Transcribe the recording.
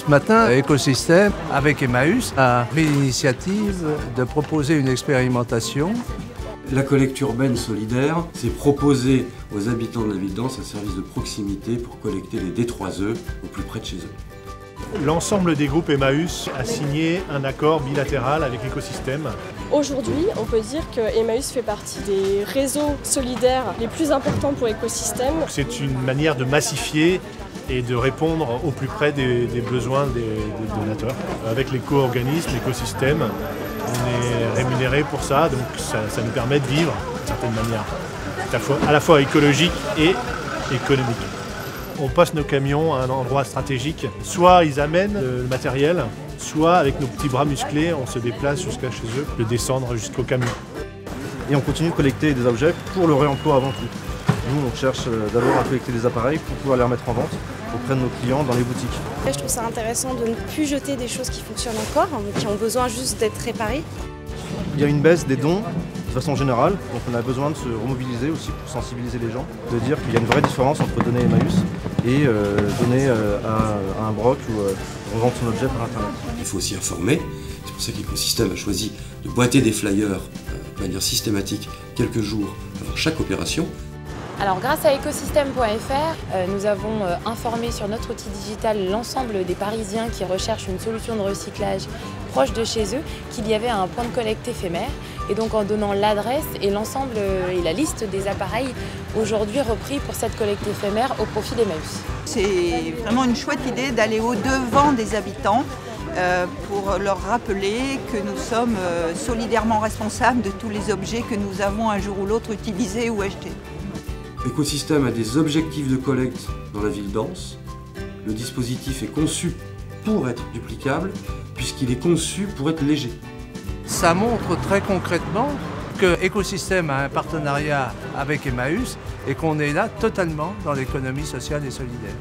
Ce matin, Écosystème, avec Emmaüs, a pris l'initiative de proposer une expérimentation. La collecte urbaine solidaire, c'est proposer aux habitants de la ville dense un service de proximité pour collecter les D3E au plus près de chez eux. L'ensemble des groupes Emmaüs a signé un accord bilatéral avec Écosystème. Aujourd'hui, on peut dire que Emmaüs fait partie des réseaux solidaires les plus importants pour Écosystème. C'est une manière de massifier et de répondre au plus près des besoins des donateurs. Avec l'éco-organisme, l'écosystème, on est rémunéré pour ça, donc ça nous permet de vivre d'une certaine manière, à la fois écologique et économique. On passe nos camions à un endroit stratégique, soit ils amènent le matériel, soit avec nos petits bras musclés, on se déplace jusqu'à chez eux, le descendre jusqu'au camion. Et on continue de collecter des objets pour le réemploi avant tout. Nous, on cherche d'abord à collecter des appareils pour pouvoir les remettre en vente auprès de nos clients dans les boutiques. Je trouve ça intéressant de ne plus jeter des choses qui fonctionnent encore, qui ont besoin juste d'être réparées. Il y a une baisse des dons de façon générale, donc on a besoin de se remobiliser aussi pour sensibiliser les gens, de dire qu'il y a une vraie différence entre donner Emmaüs et donner à un broc ou revendre son objet par internet. Il faut aussi informer, c'est pour ça qu'Écosystème a choisi de boîter des flyers de manière systématique quelques jours avant chaque opération. Alors grâce à écosystème.fr, nous avons informé sur notre outil digital l'ensemble des Parisiens qui recherchent une solution de recyclage proche de chez eux qu'il y avait un point de collecte éphémère. Et donc en donnant l'adresse et l'ensemble et la liste des appareils aujourd'hui repris pour cette collecte éphémère au profit d'Emmaüs. C'est vraiment une chouette idée d'aller au-devant des habitants pour leur rappeler que nous sommes solidairement responsables de tous les objets que nous avons un jour ou l'autre utilisés ou achetés. Écosystème a des objectifs de collecte dans la ville dense. Le dispositif est conçu pour être duplicable, puisqu'il est conçu pour être léger. Ça montre très concrètement que Écosystème a un partenariat avec Emmaüs et qu'on est là totalement dans l'économie sociale et solidaire.